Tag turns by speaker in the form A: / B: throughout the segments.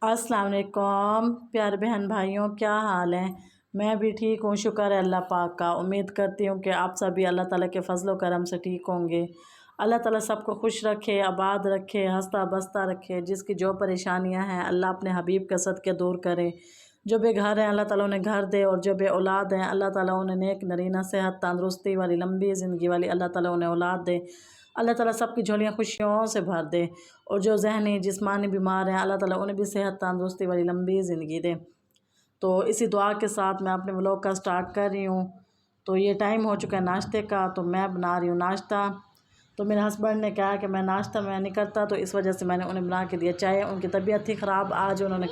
A: अस्सलाम वालेकुम प्यारे बहन भाइयों, क्या हाल है। मैं भी ठीक हूँ, शुक्र है अल्लाह पाक का। उम्मीद करती हूँ कि आप सभी अल्लाह ताला के फजलो करम से ठीक होंगे। अल्लाह ताला सबको खुश रखे, आबाद रखे, हंसता बसता रखे। जिसकी जो परेशानियाँ हैं अल्लाह अपने हबीब के सदके दूर करे। जो बेघर हैं अल्लाह ताला उन्हें घर दे, और जो बे औलाद हैं अल्लाह ताला उन्हें नेक नरीना सेहत तंदरुस्ती वाली लंबी ज़िंदगी वाली अल्लाह ताला उन्हें औलाद दे। अल्लाह ताला सबकी झोलियाँ खुशियों से भर दे। और जो जहनी जिस्मानी बीमार हैं अल्लाह ताला उन्हें भी सेहत तंदरुस्ती वाली लंबी ज़िंदगी दे। तो इसी दुआ के साथ मैं अपने व्लॉग का स्टार्ट कर रही हूँ। तो ये टाइम हो चुका है नाश्ते का, तो मैं बना रही हूँ नाश्ता। तो मेरे हस्बैंड ने कहा कि मैं नाश्ता मैं नहीं करता, तो इस वजह से मैंने उन्हें बना के दिया चाय। उनकी तबीयत थी ख़राब आज, उन्होंने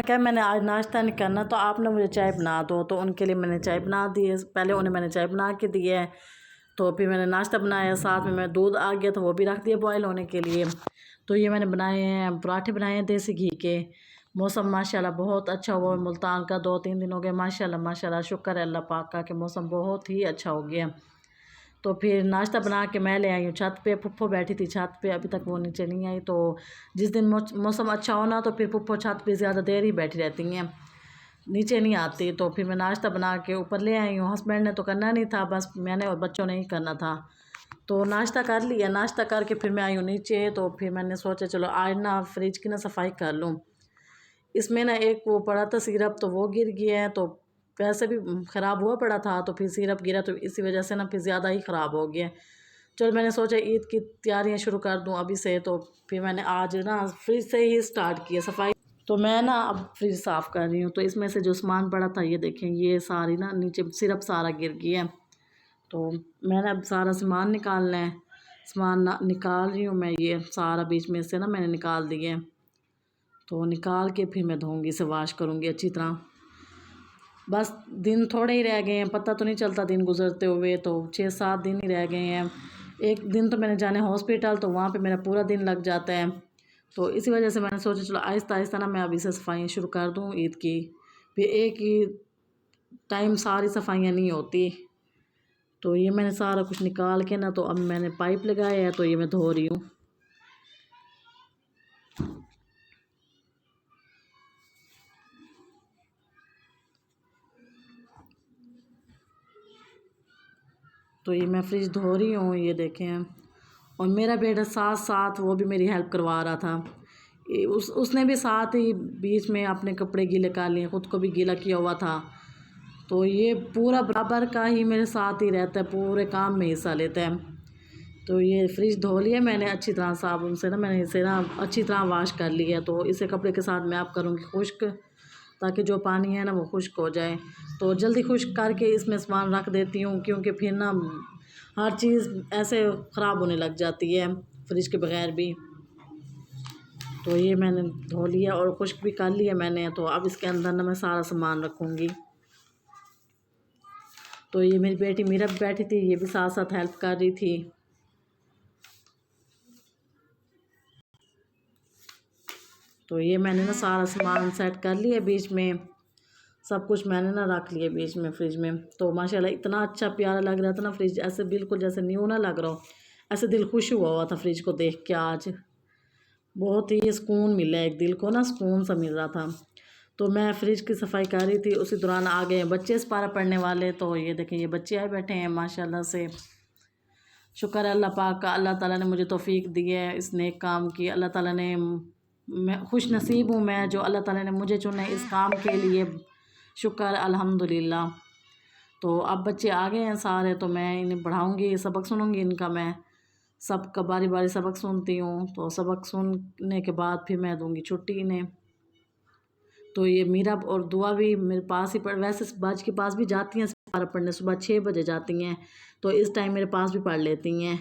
A: कहा मैंने आज नाश्ता नहीं करना, तो आप ना मुझे चाय बना दो। तो उनके लिए मैंने चाय बना दी है। पहले उन्हें मैंने चाय बना के दी है, तो फिर मैंने नाश्ता बनाया। साथ में मैं दूध आ गया तो वो भी रख दिया बॉयल होने के लिए। तो ये मैंने बनाए हैं पराठे, बनाए हैं देसी घी के। मौसम माशाल्लाह बहुत अच्छा हुआ मुल्तान का, 2-3 दिन हो गए माशाल्लाह माशाल्लाह। शुक्र है अल्लाह पाक का कि मौसम बहुत ही अच्छा हो गया। तो फिर नाश्ता बना के मैं ले आई हूँ छत पे। पुप्पो बैठी थी छत पे, अभी तक वो नीचे नहीं आई। तो जिस दिन मौसम अच्छा हो ना, तो फिर पुप्पो छत पे ज़्यादा देर ही बैठी रहती हैं, नीचे नहीं आती। तो फिर मैं नाश्ता बना के ऊपर ले आई हूँ। हस्बैंड ने तो करना नहीं था, बस मैंने और बच्चों ने ही करना था। तो नाश्ता कर लिया, नाश्ता करके फिर मैं आई हूँ नीचे। तो फिर मैंने सोचा चलो आज ना फ्रिज की ना सफाई कर लूँ। इसमें ना एक वो पड़ा था सिरप, तो वो गिर गया है। तो वैसे भी ख़राब हुआ पड़ा था, तो फिर सिरप गिरा, तो इसी वजह से ना फिर ज़्यादा ही ख़राब हो गया। चलो मैंने सोचा ईद की तैयारियाँ शुरू कर दूँ अभी से। तो फिर मैंने आज ना फ्रिज से ही स्टार्ट किया सफाई। तो मैं ना अब फ्रिज साफ़ कर रही हूँ। तो इसमें से जो सामान पड़ा था ये देखें, ये सारी ना नीचे सिरप सारा गिर गया है। तो मैंने अब सारा सामान निकालना है। सामान निकाल रही हूँ मैं, ये सारा बीच में से ना मैंने निकाल दिए। तो निकाल के फिर मैं धोऊंगी, इसे वॉश करूँगी अच्छी तरह। बस दिन थोड़े ही रह गए हैं, पता तो नहीं चलता दिन गुजरते हुए। तो 6-7 दिन ही रह गए हैं। एक दिन तो मैंने जाने हॉस्पिटल, तो वहाँ पे मेरा पूरा दिन लग जाता है। तो इसी वजह से मैंने सोचा चलो आहिस्ता आहिस्ता ना मैं अभी से सफाइयाँ शुरू कर दूँ ईद की। फिर एक ही टाइम सारी सफाइयाँ नहीं होती। तो ये मैंने सारा कुछ निकाल के ना, तो अब मैंने पाइप लगाया है, तो ये मैं धो रही हूँ। तो ये मैं फ्रिज धो रही हूँ, ये देखें। और मेरा बेटा साथ साथ वो भी मेरी हेल्प करवा रहा था। उसने भी साथ ही बीच में अपने कपड़े गीले कर लिए, ख़ुद को भी गीला किया हुआ था। तो ये पूरा बराबर का ही मेरे साथ ही रहता है, पूरे काम में हिस्सा लेता है। तो ये फ्रिज धो लिया मैंने अच्छी तरह साबुन से ना, मैंने इसे ना अच्छी तरह वॉश कर लिया। तो इसे कपड़े के साथ मैं आप करूँगी खुश्क, ताकि जो पानी है ना वो खुश्क हो जाए। तो जल्दी खुश्क करके इसमें सामान रख देती हूँ, क्योंकि फिर ना हर चीज़ ऐसे ख़राब होने लग जाती है फ्रिज के बगैर भी। तो ये मैंने धो लिया और खुश्क भी कर लिया मैंने। तो अब इसके अंदर ना मैं सारा सामान रखूँगी। तो ये मेरी बेटी मीरा भी बैठी थी, ये भी साथ साथ हेल्प कर रही थी। तो ये मैंने ना सारा सामान सेट कर लिया बीच में, सब कुछ मैंने ना रख लिया बीच में फ्रिज में। तो माशाल्लाह इतना अच्छा प्यारा लग रहा था ना फ्रिज, ऐसे बिल्कुल जैसे न्यू ना लग रहा हो, ऐसे दिल खुश हुआ था फ्रिज को देख के। आज बहुत ही सुकून मिला, एक दिल को ना सुकून सा मिल रहा था। तो मैं फ्रिज की सफाई कर रही थी, उसी दौरान आ गए बच्चे इस्पारा पढ़ने वाले। तो ये देखें, ये बच्चे आए बैठे हैं माशाल्लाह से। शुक्र है अल्लाह पाक का, अल्लाह ताला ने मुझे तौफीक दी है इस नेक काम की। अल्लाह ताला ने, मैं खुश नसीब हूँ मैं जो अल्लाह ताला ने मुझे चुना इस काम के लिए। शुक्र अल्हम्दुलिल्लाह। तो अब बच्चे आ गए हैं सारे, तो मैं इन्हें पढ़ाऊँगी, सबक सुनूँगी इनका। मैं सबका बारी बारी सबक सुनती हूँ। तो सबक सुनने के बाद फिर मैं दूँगी छुट्टी इन्हें। तो ये मीरा और दुआ भी मेरे पास ही पढ़, वैसे बाज के पास भी जाती हैं सारा पढ़ने, सुबह 6 बजे जाती हैं। तो इस टाइम मेरे पास भी पढ़ लेती हैं।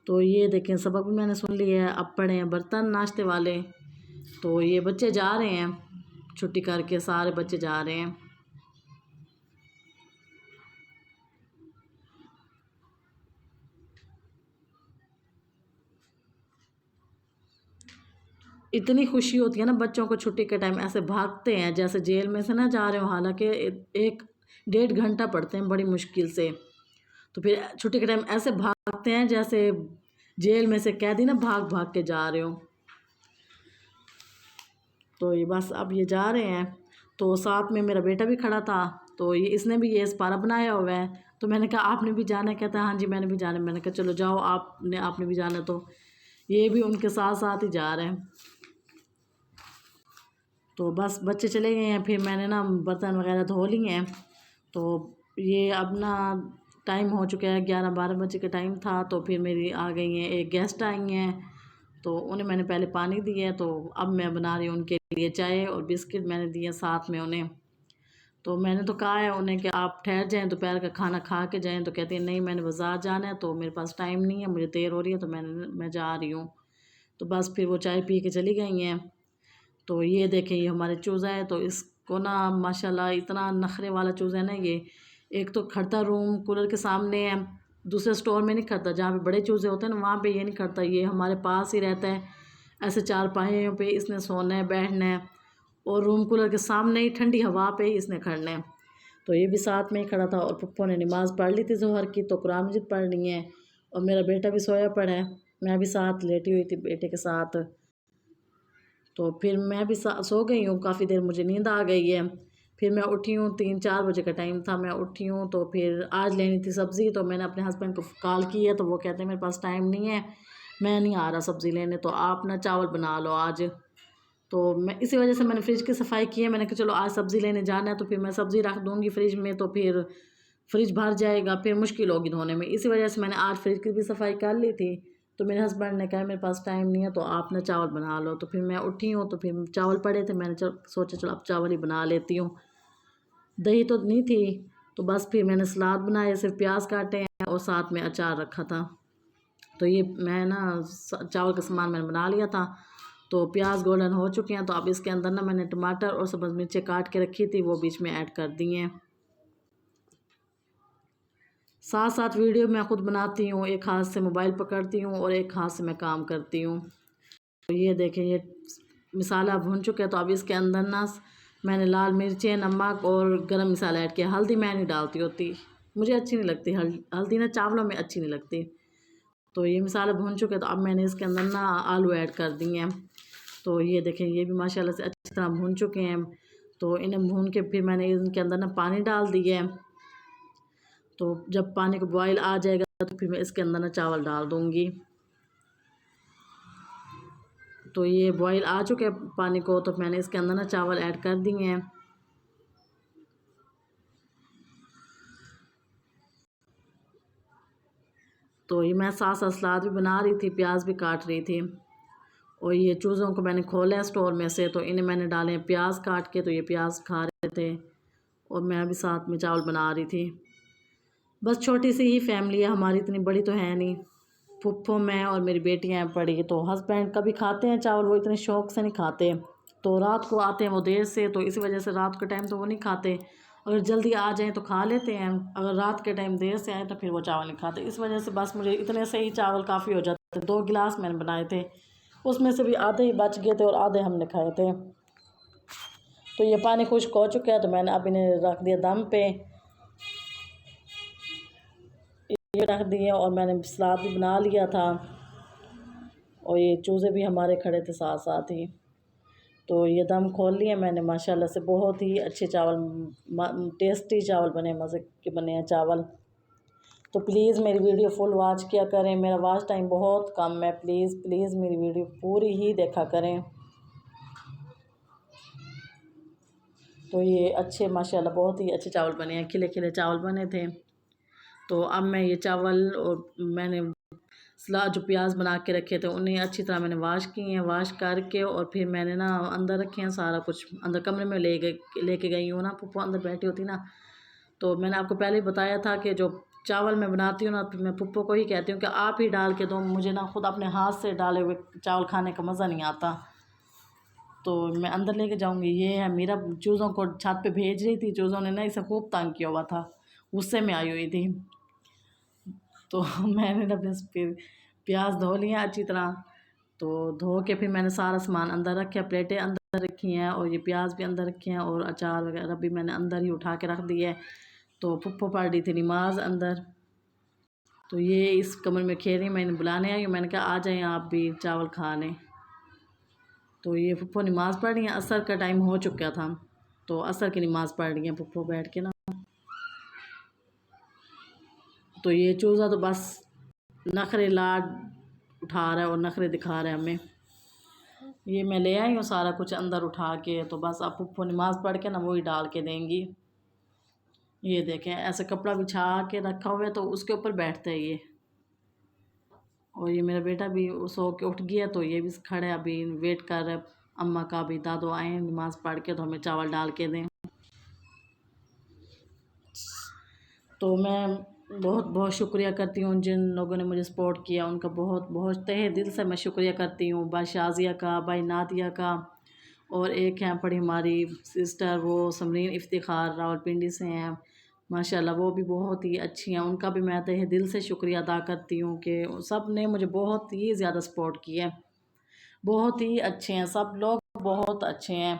A: तो ये देखें सबक भी मैंने सुन लिया है, अब पढ़े हैं बर्तन नाश्ते वाले। तो ये बच्चे जा रहे हैं छुट्टी करके, सारे बच्चे जा रहे हैं। इतनी खुशी होती है ना बच्चों को छुट्टी के टाइम, ऐसे भागते हैं जैसे जेल में से ना जा रहे हो। हालांकि 1-1.5 घंटा पढ़ते हैं बड़ी मुश्किल से। तो फिर छुट्टी के टाइम ऐसे भागते हैं जैसे जेल में से कैदी ना भाग भाग के जा रहे हो। तो ये बस अब ये जा रहे हैं। तो साथ में मेरा बेटा भी खड़ा था, तो ये इसने भी ये इस्पारा बनाया हुआ है। तो मैंने कहा आपने भी जाना है? कहता है हाँ जी मैंने भी जाना है। मैंने कहा चलो जाओ, आपने भी जाना। तो ये भी उनके साथ साथ ही जा रहे हैं। तो बस बच्चे चले गए हैं, फिर मैंने ना बर्तन वगैरह धो लिए हैं। तो ये अब ना टाइम हो चुका है, 11-12 बजे का टाइम था। तो फिर मेरी आ गई हैं, एक गेस्ट आई हैं, तो उन्हें मैंने पहले पानी दिया है। तो अब मैं बना रही हूँ उनके लिए चाय और बिस्किट मैंने दिए साथ में उन्हें। तो मैंने तो कहा है उन्हें कि आप ठहर जाएं, दोपहर का खाना खा के जाएं। तो कहती हैं नहीं मैंने बाज़ार जाना है, तो मेरे पास टाइम नहीं है, मुझे देर हो रही है, तो मैं जा रही हूँ। तो बस फिर वो चाय पी के चली गई हैं। तो ये देखें ये हमारे चूज़ा है। तो इसको ना माशाल्लाह इतना नखरे वाला चूज़ा है ना ये। एक तो खड़ता रूम कूलर के सामने है, दूसरे स्टोर में नहीं खड़ता, जहाँ पे बड़े चूज़े होते हैं ना वहाँ पे ये नहीं खड़ता, ये हमारे पास ही रहता है। ऐसे चारपाइयों पे इसने सोना है, बैठना है, और रूम कूलर के सामने ही ठंडी हवा पे ही इसने खड़ना है। तो ये भी साथ में ही खड़ा था। और पप्पो ने नमाज़ पढ़ ली थी ज़ोहर की, तो कुरान मजीद पढ़ ली है। और मेरा बेटा भी सोया पड़ा है, मैं भी साथ लेटी हुई थी बेटे के साथ। तो फिर मैं भी सो गई हूँ, काफ़ी देर मुझे नींद आ गई है। फिर मैं उठी हूँ, 3-4 बजे का टाइम था, मैं उठी हूँ। तो फिर आज लेनी थी सब्ज़ी, तो मैंने अपने हस्बैंड को कॉल की है, तो वो कहते हैं मेरे पास टाइम नहीं है, मैं नहीं आ रहा सब्ज़ी लेने, तो आप ना चावल बना लो आज। तो मैं इसी वजह से मैंने फ्रिज की सफाई की है। मैंने कहा चलो आज सब्ज़ी लेने जाना है, तो फिर मैं सब्ज़ी रख दूँगी फ्रिज में, तो फिर फ्रिज भर जाएगा, फिर मुश्किल होगी धोने में। इसी वजह से मैंने आज फ्रिज की भी सफाई कर ली थी। तो मेरे हस्बैंड ने कहा मेरे पास टाइम नहीं है, तो आप ना चावल बना लो। तो फिर मैं उठी हूँ, तो फिर चावल पड़े थे, मैंने सोचा चलो अब चावल ही बना लेती हूँ। दही तो नहीं थी, तो बस फिर मैंने सलाद बनाए, सिर्फ प्याज काटे हैं और साथ में अचार रखा था। तो ये मैं ना चावल का सामान मैंने बना लिया था। तो प्याज गोल्डन हो चुके हैं, तो अब इसके अंदर ना मैंने टमाटर और सब्ज़ मिर्चें काट के रखी थी, वो बीच में ऐड कर दी हैं। साथ साथ वीडियो मैं ख़ुद बनाती हूँ, एक हाथ से मोबाइल पकड़ती हूँ और एक हाथ से मैं काम करती हूँ। तो ये देखें ये मसाला भुन चुका है। तो अब इसके अंदर ना मैंने लाल मिर्चें, नमक और गरम मसाला ऐड किया। हल्दी मैं नहीं डालती होती, मुझे अच्छी नहीं लगती हल्दी ना चावलों में अच्छी नहीं लगती। तो ये मसाला भुन चुके, तो अब मैंने इसके अंदर ना आलू ऐड कर दिए हैं। तो ये देखें ये भी माशाल्लाह से अच्छी तरह भुन चुके हैं। तो इन्हें भून के फिर मैंने इनके अंदर ना पानी डाल दिया है। तो जब पानी को बॉयल आ जाएगा, तो फिर मैं इसके अंदर ना चावल डाल दूँगी। तो ये बॉयल आ चुके हैं पानी को, तो मैंने इसके अंदर ना चावल ऐड कर दिए हैं। तो ये मैं साथ साथ सलाद भी बना रही थी, प्याज भी काट रही थी। और ये चूज़ों को मैंने खोला है स्टोर में से, तो इन्हें मैंने डाले प्याज काट के, तो ये प्याज खा रहे थे और मैं भी साथ में चावल बना रही थी। बस छोटी सी ही फैमिली है हमारी, इतनी बड़ी तो है नहीं। फुफ्फो मैं और मेरी बेटियाँ हैं बड़ी। तो हस्बैंड कभी खाते हैं चावल, वो इतने शौक़ से नहीं खाते। तो रात को आते हैं वो देर से, तो इसी वजह से रात के टाइम तो वो नहीं खाते। अगर जल्दी आ जाएँ तो खा लेते हैं, अगर रात के टाइम देर से आए तो फिर वो चावल नहीं खाते। इस वजह से बस मुझे इतने से ही चावल काफ़ी हो जाते थे। 2 गिलास मैंने बनाए थे, उसमें से भी आधे ही बच गए थे और आधे हमने खाए थे। तो ये पानी खुश्क हो चुका है, तो मैंने अब इन्हें रख दिया दम पे, ये रख दिए। और मैंने सलाद भी बना लिया था, और ये चूज़े भी हमारे खड़े थे साथ साथ ही। तो ये दम खोल लिए मैंने, माशाल्लाह से बहुत ही अच्छे चावल, टेस्टी चावल बने, मज़े के बने हैं चावल। तो प्लीज़ मेरी वीडियो फुल वॉच किया करें, मेरा वॉच टाइम बहुत कम है, प्लीज़ प्लीज़ मेरी वीडियो पूरी ही देखा करें। तो ये अच्छे माशाल्लाह बहुत ही अच्छे चावल बने हैं, खिले खिले चावल बने थे। तो अब मैं ये चावल और मैंने सलाद जो प्याज बना के रखे थे उन्हें अच्छी तरह मैंने वाश किए हैं, वाश करके और फिर मैंने ना अंदर रखे हैं, सारा कुछ अंदर कमरे में लेके गई हूँ ना, पप्पो अंदर बैठी होती ना। तो मैंने आपको पहले ही बताया था कि जो चावल मैं बनाती हूँ ना, तो मैं पप्पो को ही कहती हूँ कि आप ही डाल के दो, मुझे ना खुद अपने हाथ से डाले हुए चावल खाने का मज़ा नहीं आता। तो मैं अंदर लेके जाऊँगी। ये है मेरा, चूज़ों को छत पे भेज रही थी, चूज़ों ने ना इसे खूब तंग किया हुआ था, गुस्से में आई हुई थी। तो मैंने ना बस फिर प्याज धो लिया अच्छी तरह। तो धो के फिर मैंने सारा सामान अंदर रखा, प्लेटें अंदर रखी हैं और ये प्याज भी अंदर रखे हैं और अचार वगैरह भी मैंने अंदर ही उठा के रख दिए है। तो फुप्पो पढ़ रही थी नमाज अंदर। तो ये इस कमरे में खेल रही, मैंने बुलाने आई, मैंने कहा आ जाएं आप भी चावल खा लें। तो ये पप्पो नमाज़ पढ़ रही हैं, असर का टाइम हो चुका था तो असर की नमाज़ पढ़ रही हैं पप्पो बैठ के ना। तो ये चूज़ा तो बस नखरे लाड उठा रहा है और नखरे दिखा रहा है हमें। ये मैं ले आई हूँ सारा कुछ अंदर उठा के, तो बस अब पप्पो नमाज़ पढ़ के ना वही डाल के देंगी। ये देखें ऐसे कपड़ा बिछा के रखा हुआ है तो उसके ऊपर बैठते हैं ये। और ये मेरा बेटा भी सो के उठ गया तो ये भी खड़े अभी वेट कर रहे अम्मा का, भी दादो आए नमाज़ पढ़ के तो हमें चावल डाल के दें। तो मैं बहुत बहुत शुक्रिया करती हूँ जिन लोगों ने मुझे सपोर्ट किया, उनका बहुत बहुत तहे दिल से मैं शुक्रिया करती हूँ। भाई शाजिया का, भाई नादिया का, और एक हैं पड़ी हमारी सिस्टर वो समरीन इफ्तिखार रावलपिंडी से हैं माशाल्लाह, वो भी बहुत ही अच्छी हैं। उनका भी मैं तहे दिल से शुक्रिया अदा करती हूँ कि सब ने मुझे बहुत ही ज़्यादा सपोर्ट किया। बहुत ही अच्छे हैं सब लोग, बहुत अच्छे हैं,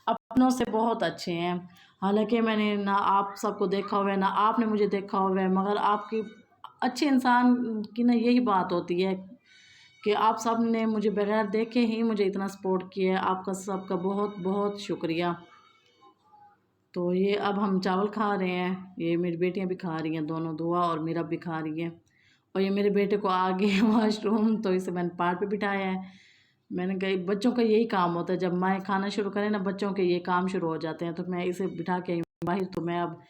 A: अपनों से बहुत अच्छे हैं। हालांकि मैंने ना आप सबको देखा हुआ है ना आपने मुझे देखा हुआ है, मगर आपकी अच्छे इंसान की ना यही बात होती है कि आप सब ने मुझे बगैर देखे ही मुझे इतना सपोर्ट किया है। आपका सबका बहुत बहुत शुक्रिया। तो ये अब हम चावल खा रहे हैं, ये मेरी बेटियां भी खा रही हैं दोनों, दुआ और मीरा भी खा रही है। और ये मेरे बेटे को आ गए वॉशरूम तो इसे मैंने पार्ट पे बिठाया है। मैंने कही बच्चों का यही काम होता है, जब माएँ खाना शुरू करें ना बच्चों के ये काम शुरू हो जाते हैं। तो मैं इसे बिठा के आई हूँ बाहर, तो मैं अब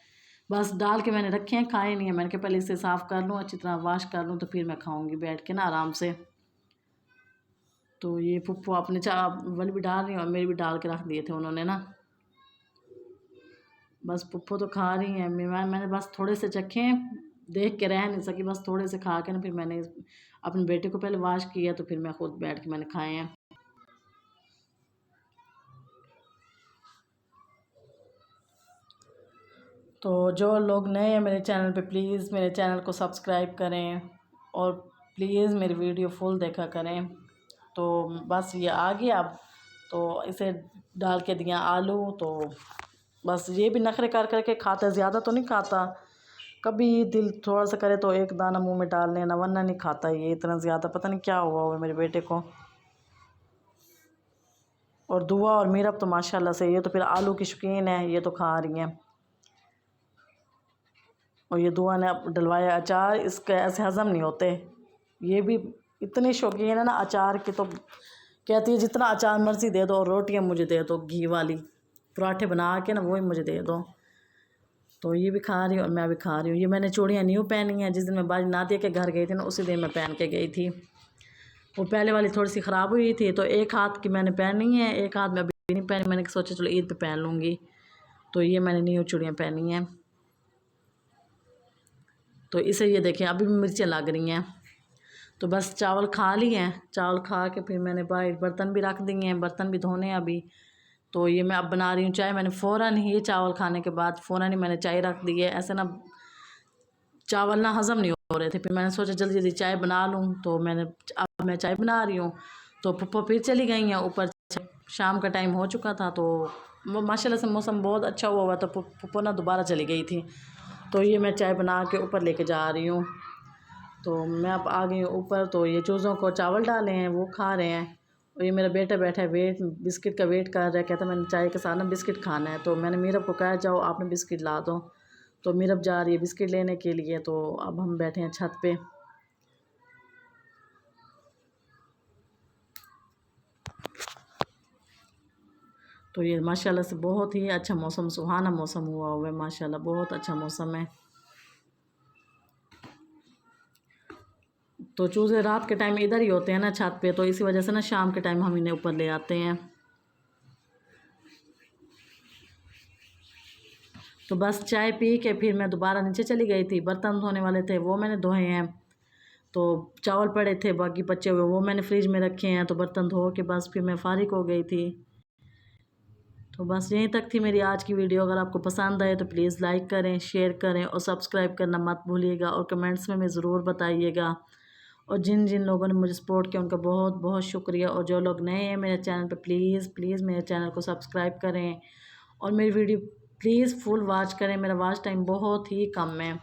A: बस डाल के मैंने रखे हैं, खाए नहीं है। मैंने कहा पहले इसे साफ़ कर लूँ, अच्छी तरह वॉश कर लूँ, तो फिर मैं खाऊँगी बैठ के ना आराम से। तो ये पुप्पो अपने चावल भी डाल रही हैं और मेरे भी डाल के रख दिए थे उन्होंने ना। बस पुप्पो तो खा रही हैं, मैंने बस थोड़े से चखे, देख के रह नहीं सकी, बस थोड़े से खा के ना फिर मैंने अपने बेटे को पहले वॉश किया तो फिर मैं खुद बैठ के मैंने खाए हैं। तो जो लोग नए हैं मेरे चैनल पे प्लीज़ मेरे चैनल को सब्सक्राइब करें और प्लीज़ मेरी वीडियो फुल देखा करें। तो बस ये आ गया अब, तो इसे डाल के दिया आलू, तो बस ये भी नखरे कर करके खाता है, ज़्यादा तो नहीं खाता, कभी दिल थोड़ा सा करे तो एक दाना मुंह में डाल लेना, वरना नहीं खाता ये इतना ज़्यादा। पता नहीं क्या हुआ मेरे बेटे को। और दुआ और मीरब तो माशाल्लाह से ये तो फिर आलू की शौकीन है, ये तो खा रही हैं। और ये दुआ ने अब डलवाया अचार, इसके ऐसे हज़म नहीं होते, ये भी इतनी शौकीन है ना अचार की, तो कहती है जितना अचार मर्ज़ी दे दो और रोटियां मुझे दे दो घी वाली, पराठे बना के ना वही मुझे दे दो। तो ये भी खा रही हूँ और मैं भी खा रही हूँ। ये मैंने चूड़ियाँ न्यू पहनी हैं, जिस दिन मैं बाजी नादिया के घर गई थी ना उसी दिन मैं पहन के गई थी। वो पहले वाली थोड़ी सी ख़राब हुई थी तो एक हाथ की मैंने पहनी है, एक हाथ में अभी नहीं पहनी, मैंने सोचा चलो ईद पे पहन लूँगी। तो ये मैंने न्यू चूड़ियाँ पहनी हैं। तो इसे ये देखें अभी भी मिर्चें लग रही हैं। तो बस चावल खा लिए हैं, चावल खा के फिर मैंने बाहर बर्तन भी रख दिए हैं, बर्तन भी धोने हैं अभी। तो ये मैं अब बना रही हूँ चाय। मैंने फ़ौरन ही चावल खाने के बाद फ़ौरन ही मैंने चाय रख दी है, ऐसे ना चावल ना हज़म नहीं हो रहे थे। फिर मैंने सोचा जल्दी जल्दी चाय बना लूँ, तो अब मैं चाय बना रही हूँ। तो पप्पो फिर चली गई हैं ऊपर, शाम का टाइम हो चुका था, तो माशाल्लाह से मौसम बहुत अच्छा हुआ तो पप्पो ना दोबारा चली गई थी। तो ये मैं चाय बना के ऊपर लेके जा रही हूँ। तो मैं अब आ गई हूँ ऊपर, तो ये चूज़ों को चावल डाले हैं वो खा रहे हैं। और ये मेरा बेटा बैठा है बिस्किट का वेट कर रहा है, कहता है मैंने चाय के साथ ना बिस्किट खाना है। तो मैंने मीरब को कहा जाओ आपने बिस्किट ला दो, तो मीरब जा रही है बिस्किट लेने के लिए। तो अब हम बैठे हैं छत पे। तो ये माशाल्लाह से बहुत ही अच्छा मौसम, सुहाना मौसम हुआ है माशाल्लाह, बहुत अच्छा मौसम है। तो चूज़े रात के टाइम इधर ही होते हैं ना छत पे, तो इसी वजह से ना शाम के टाइम हम इन्हें ऊपर ले आते हैं। तो बस चाय पी के फिर मैं दोबारा नीचे चली गई थी, बर्तन धोने वाले थे वो मैंने धोए हैं। तो चावल पड़े थे बाकी बचे हुए वो मैंने फ्रिज में रखे हैं, तो बर्तन धो के बस फिर मैं फ़ारिग हो गई थी। तो बस यहीं तक थी मेरी आज की वीडियो। अगर आपको पसंद आए तो प्लीज़ लाइक करें, शेयर करें और सब्सक्राइब करना मत भूलिएगा, और कमेंट्स में ज़रूर बताइएगा। और जिन जिन लोगों ने मुझे सपोर्ट किया उनका बहुत बहुत शुक्रिया। और जो लोग नए हैं मेरे चैनल पे प्लीज़ प्लीज़ मेरे चैनल को सब्सक्राइब करें और मेरी वीडियो प्लीज़ फुल वॉच करें। मेरा वॉच टाइम बहुत ही कम है।